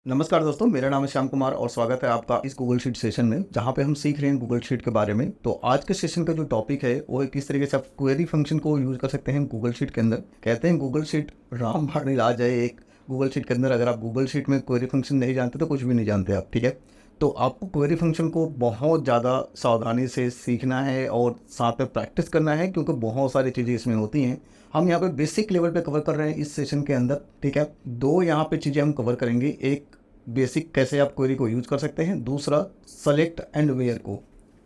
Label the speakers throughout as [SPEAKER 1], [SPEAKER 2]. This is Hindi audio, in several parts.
[SPEAKER 1] नमस्कार दोस्तों, मेरा नाम है श्याम कुमार और स्वागत है आपका इस गूगल शीट सेशन में, जहां पे हम सीख रहे हैं गूगल शीट के बारे में। तो आज के सेशन का जो टॉपिक है वो है किस तरीके से आप क्वेरी फंक्शन को यूज़ कर सकते हैं गूगल शीट के अंदर। कहते हैं गूगल शीट रामबाण इलाज है एक गूगल शीट के अंदर। अगर आप गूगल शीट में क्वेरी फंक्शन नहीं जानते तो कुछ भी नहीं जानते आप, ठीक है। तो आपको क्वेरी फंक्शन को बहुत ज़्यादा सावधानी से सीखना है और साथ में प्रैक्टिस करना है, क्योंकि बहुत सारी चीज़ें इसमें होती हैं। हम यहाँ पे बेसिक लेवल पे कवर कर रहे हैं इस सेशन के अंदर, ठीक है। दो यहाँ पे चीज़ें हम कवर करेंगे, एक बेसिक कैसे आप क्वेरी को यूज़ कर सकते हैं, दूसरा सेलेक्ट एंड वेयर को,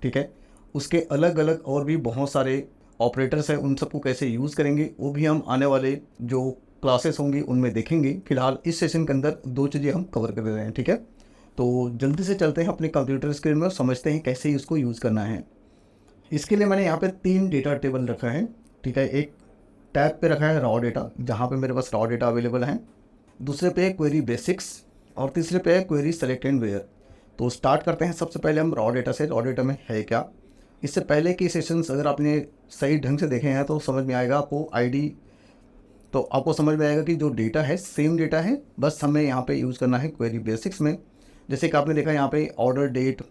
[SPEAKER 1] ठीक है। उसके अलग अलग और भी बहुत सारे ऑपरेटर्स हैं, उन सबको कैसे यूज़ करेंगे वो भी हम आने वाले जो क्लासेस होंगी उनमें देखेंगे। फिलहाल इस सेशन के अंदर दो चीज़ें हम कवर कर रहे हैं, ठीक है। तो जल्दी से चलते हैं अपने कंप्यूटर स्क्रीन में और समझते हैं कैसे इसको यूज़ करना है। इसके लिए मैंने यहाँ पे 3 डेटा टेबल रखा है, ठीक है। एक टैब पे रखा है रॉ डेटा, जहाँ पे मेरे पास रॉ डेटा अवेलेबल है। दूसरे पे है क्वेरी बेसिक्स और तीसरे पे है क्वेरी सेलेक्ट एंड वेयर। तो स्टार्ट करते हैं सबसे पहले हम रॉ डेटा से। रॉ डेटा में है क्या, इससे पहले के सेशंस अगर आपने सही ढंग से देखे हैं तो समझ में आएगा आपको आईडी। तो आपको समझ में आएगा कि जो डेटा है सेम डेटा है, बस हमें यहाँ पे यूज़ करना है क्वेरी बेसिक्स में। जैसे कि आपने देखा यहाँ पे order date,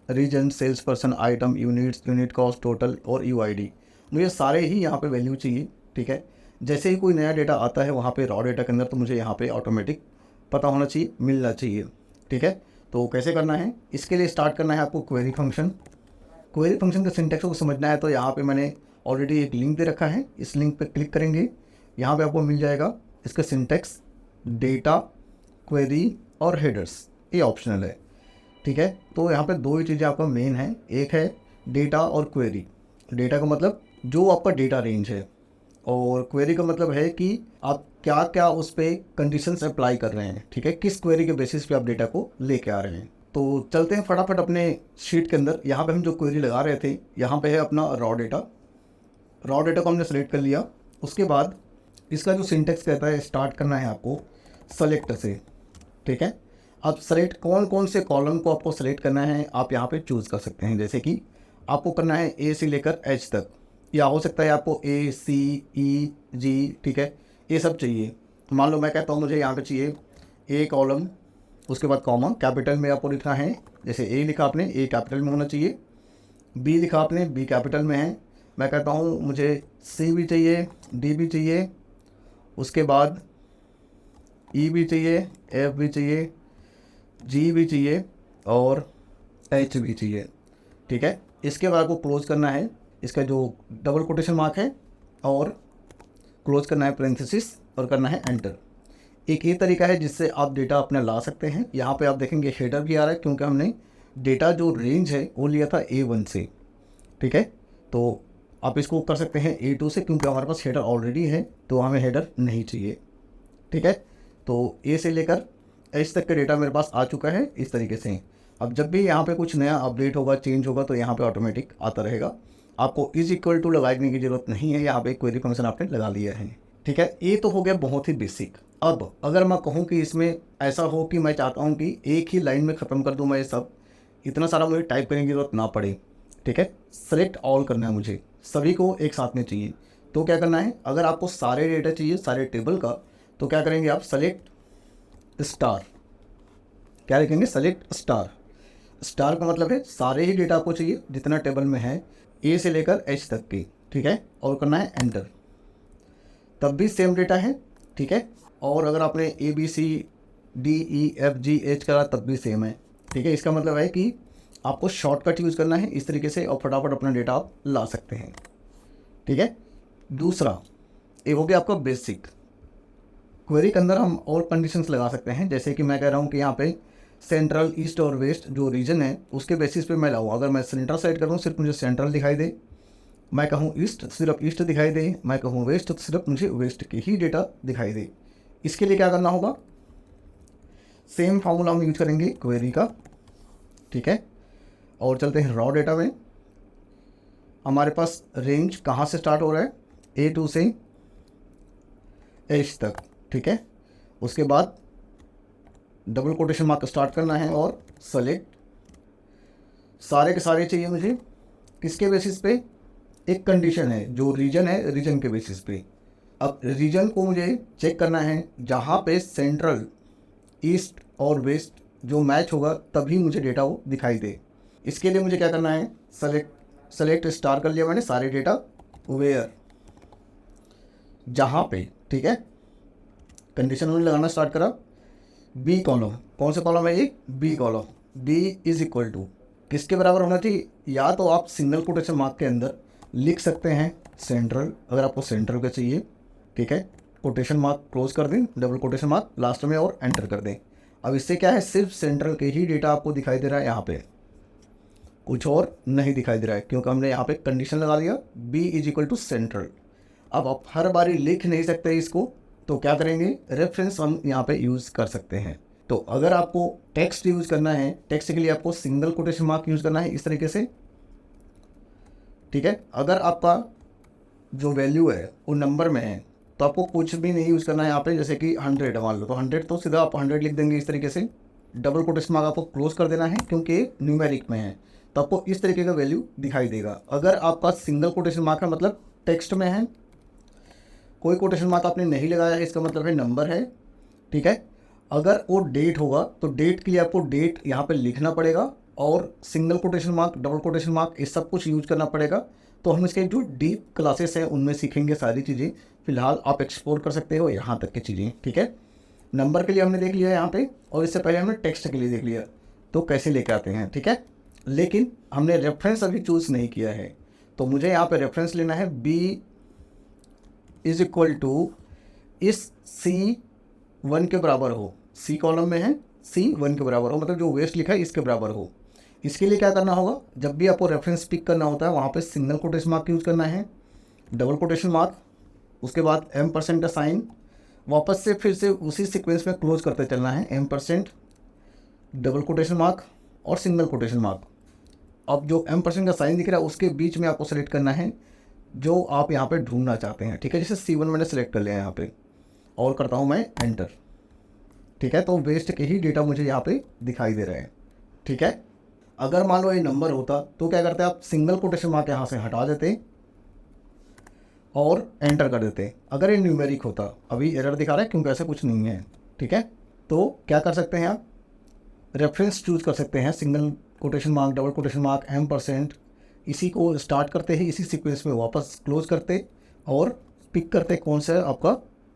[SPEAKER 1] region, sales person, item, units, unit cost, total और यूआईडी, मुझे सारे ही यहाँ पे वैल्यू चाहिए, ठीक है। जैसे ही कोई नया डेटा आता है वहाँ पे रॉ डेटा के अंदर, तो मुझे यहाँ पे ऑटोमेटिक पता होना चाहिए, मिलना चाहिए, ठीक है। तो कैसे करना है, इसके लिए स्टार्ट करना है आपको क्वेरी फंक्शन। क्वेरी फंक्शन के सिंटैक्स को समझना है तो यहाँ पे मैंने ऑलरेडी एक लिंक दे रखा है, इस लिंक पे क्लिक करेंगे, यहाँ पे आपको मिल जाएगा इसका सिंटैक्स, डेटा, क्वेरी और हेडर्स, ये ऑप्शनल है, ठीक है। तो यहाँ पे दो ही चीज़ें आपका मेन है, एक है डेटा और क्वेरी। डेटा का मतलब जो आपका डेटा रेंज है, और क्वेरी का मतलब है कि आप क्या क्या उस पर कंडीशंस अप्लाई कर रहे हैं, ठीक है, किस क्वेरी के बेसिस पे आप डेटा को लेके आ रहे हैं। तो चलते हैं फटाफट अपने शीट के अंदर। यहाँ पे हम जो क्वेरी लगा रहे थे, यहाँ पे है अपना रॉ डेटा। रॉ डेटा को हमने सेलेक्ट कर लिया। उसके बाद इसका जो सिंटेक्स कहता है, स्टार्ट करना है आपको सेलेक्ट से, ठीक है। अब सेलेक्ट कौन कौन से कॉलम को आपको सेलेक्ट करना है आप यहाँ पे चूज़ कर सकते हैं। जैसे कि आपको करना है ए से लेकर एच तक, या हो सकता है आपको ए, सी, ई, जी, ठीक है, ये सब चाहिए। तो मान लो मैं कहता हूँ मुझे यहाँ पे चाहिए ए कॉलम, उसके बाद कॉमा, कैपिटल में आपको लिखना है। जैसे ए लिखा आपने, ए कैपिटल में होना चाहिए। बी लिखा आपने, बी कैपिटल में है। मैं कहता हूँ मुझे सी भी चाहिए, डी भी चाहिए, उसके बाद ई भी चाहिए, एफ भी चाहिए, जी भी चाहिए और एच भी चाहिए, ठीक है। इसके बाद आपको क्लोज करना है इसका जो डबल कोटेशन मार्क है, और क्लोज करना है पेरेंथेसिस और करना है एंटर। एक ये तरीका है जिससे आप डेटा अपने ला सकते हैं। यहाँ पे आप देखेंगे हेडर भी आ रहा है, क्योंकि हमने डेटा जो रेंज है वो लिया था A1 से, ठीक है। तो आप इसको कर सकते हैं A2 से, क्योंकि हमारे पास हेडर ऑलरेडी है तो हमें हेडर नहीं चाहिए, ठीक है। तो ए से लेकर एच तक का डेटा मेरे पास आ चुका है इस तरीके से। अब जब भी यहाँ पे कुछ नया अपडेट होगा, चेंज होगा, तो यहाँ पे ऑटोमेटिक आता रहेगा। आपको इज इक्वल टू लगाने की ज़रूरत नहीं है, यहाँ पे क्वेरी फंक्शन आपने लगा लिया है, ठीक है। ये तो हो गया बहुत ही बेसिक। अब अगर मैं कहूँ कि इसमें ऐसा हो कि मैं चाहता हूँ कि एक ही लाइन में ख़त्म कर दूँ मैं ये सब, इतना सारा मुझे टाइप करने की ज़रूरत ना पड़े, ठीक है। सेलेक्ट ऑल करना है, मुझे सभी को एक साथ में चाहिए। तो क्या करना है, अगर आपको सारे डेटा चाहिए सारे टेबल का, तो क्या करेंगे आप, सेलेक्ट स्टार। क्या लिखेंगे, सेलेक्ट स्टार। स्टार का मतलब है सारे ही डेटा आपको चाहिए जितना टेबल में है, ए से लेकर एच तक की, ठीक है, और करना है एंटर। तब भी सेम डेटा है, ठीक है। और अगर आपने A B C D E F G H करा तब भी सेम है, ठीक है। इसका मतलब है कि आपको शॉर्टकट यूज़ करना है इस तरीके से, और फटाफट अपना डेटा आप ला सकते हैं, ठीक है। दूसरा ये हो गया आपका बेसिक। क्वेरी के अंदर हम और कंडीशंस लगा सकते हैं, जैसे कि मैं कह रहा हूँ कि यहाँ पे सेंट्रल, ईस्ट और वेस्ट जो रीजन है उसके बेसिस पे मैं लाऊँ। अगर मैं सेंट्रल साइड करूँ सिर्फ मुझे सेंट्रल दिखाई दे, मैं कहूँ ईस्ट सिर्फ ईस्ट दिखाई दे, मैं कहूँ वेस्ट तो सिर्फ मुझे वेस्ट की ही डेटा दिखाई दे। इसके लिए क्या करना होगा, सेम फार्मूला हम यूज करेंगे क्वेरी का, ठीक है। और चलते हैं रॉ डेटा में। हमारे पास रेंज कहाँ से स्टार्ट हो रहा है, A2 से H तक, ठीक है। उसके बाद डबल कोटेशन मार्क स्टार्ट करना है और सेलेक्ट, सारे के सारे चाहिए मुझे। किसके बेसिस पे, एक कंडीशन है जो रीजन है, रीजन के बेसिस पे। अब रीजन को मुझे चेक करना है जहाँ पे सेंट्रल, ईस्ट और वेस्ट जो मैच होगा तभी मुझे डेटा वो दिखाई दे। इसके लिए मुझे क्या करना है, सेलेक्ट स्टार कर लिया मैंने सारे डेटा, वेयर जहाँ पे, ठीक है, कंडीशन मैंने लगाना स्टार्ट करा, बी कॉलम, कौन सा कॉलम है ये, B column, B is equal to किसके बराबर होना चाहिए, या तो आप सिंगल कोटेशन मार्क के अंदर लिख सकते हैं सेंट्रल, अगर आपको सेंट्रल का चाहिए, ठीक है, कोटेशन मार्क क्लोज कर दें, डबल कोटेशन मार्क लास्ट में और एंटर कर दें। अब इससे क्या है, सिर्फ सेंट्रल के ही डेटा आपको दिखाई दे रहा है, यहाँ पे कुछ और नहीं दिखाई दे रहा है, क्योंकि हमने यहाँ पे कंडीशन लगा दिया B is equal to central. अब आप हर बारी लिख नहीं सकते इसको, तो क्या करेंगे, रेफरेंस हम यहाँ पे यूज़ कर सकते हैं। तो अगर आपको टेक्स्ट यूज़ करना है, टेक्स्ट के लिए आपको सिंगल कोटेशन मार्क यूज़ करना है इस तरीके से, ठीक है। अगर आपका जो वैल्यू है वो नंबर में है तो आपको कुछ भी नहीं यूज़ करना है यहाँ पे, जैसे कि 100 मान लो, तो 100 तो सीधा आप 100 लिख देंगे इस तरीके से। डबल कोटेशन मार्क आपको क्लोज कर देना है क्योंकि न्यूमेरिक में है, तो आपको इस तरीके का वैल्यू दिखाई देगा। अगर आपका सिंगल कोटेशन मार्क है मतलब टेक्स्ट में है, कोई कोटेशन मार्क आपने नहीं लगाया है, इसका मतलब है नंबर है, ठीक है। अगर वो डेट होगा तो डेट के लिए आपको डेट यहाँ पे लिखना पड़ेगा और single quotation mark, double quotation mark, ये सब कुछ यूज करना पड़ेगा। तो हम इसके जो डीप क्लासेस हैं उनमें सीखेंगे सारी चीज़ें, फिलहाल आप एक्सप्लोर कर सकते हो यहाँ तक की चीज़ें, ठीक है। नंबर के लिए हमने देख लिया यहाँ पे, और इससे पहले हमने टेक्स्ट के लिए देख लिया तो कैसे लेके आते हैं, ठीक है। लेकिन हमने रेफरेंस अभी चूज़ नहीं किया है, तो मुझे यहाँ पे रेफरेंस लेना है बी इज इक्वल टू इस C1 के बराबर हो, C कॉलम में है, C1 के बराबर हो, मतलब जो वेस्ट लिखा है इसके बराबर हो। इसके लिए क्या करना होगा, जब भी आपको रेफरेंस पिक करना होता है वहाँ पे सिंगल कोटेशन मार्क यूज़ करना है, डबल कोटेशन मार्क, उसके बाद M% का साइन, वापस से फिर से उसी सीक्वेंस में क्लोज करते चलना है, M%, डबल कोटेशन मार्क और सिंगल कोटेशन मार्क। अब जो M% का साइन दिख रहा है उसके बीच में आपको सेलेक्ट करना है जो आप यहाँ पे ढूंढना चाहते हैं, ठीक है। जैसे C1 मैंने सेलेक्ट कर लिया यहाँ पे और करता हूँ मैं एंटर, ठीक है। तो वेस्ट के ही डेटा मुझे यहाँ पे दिखाई दे रहे हैं, ठीक है। अगर मान लो ये नंबर होता तो क्या करते, आप सिंगल कोटेशन मार्क यहाँ से हटा देते और एंटर कर देते। अगर ये न्यूमेरिक होता, अभी एरर दिखा रहा है क्योंकि ऐसा कुछ नहीं है, ठीक है। तो क्या कर सकते हैं, आप रेफरेंस चूज़ कर सकते हैं, single quotation mark, double quotation mark, M%, इसी को स्टार्ट करते हैं, इसी सीक्वेंस में वापस क्लोज करते और पिक करते कौन सा आपका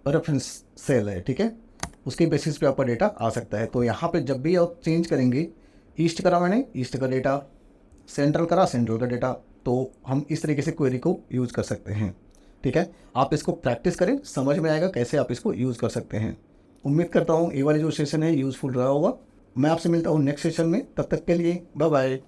[SPEAKER 1] रेफरेंस सेल है, ठीक है। उसके बेसिस पे आपका डेटा आ सकता है। तो यहाँ पे जब भी आप चेंज करेंगे, ईस्ट करा मैंने, ईस्ट का डेटा, सेंट्रल करा, सेंट्रल का डेटा, तो हम इस तरीके से क्वेरी को यूज़ कर सकते हैं, ठीक है। आप इसको प्रैक्टिस करें, समझ में आएगा कैसे आप इसको यूज़ कर सकते हैं। उम्मीद करता हूँ ये वाली जो सेशन है यूज़फुल रहा होगा। मैं आपसे मिलता हूँ नेक्स्ट सेशन में, तब तक के लिए बाय बाय।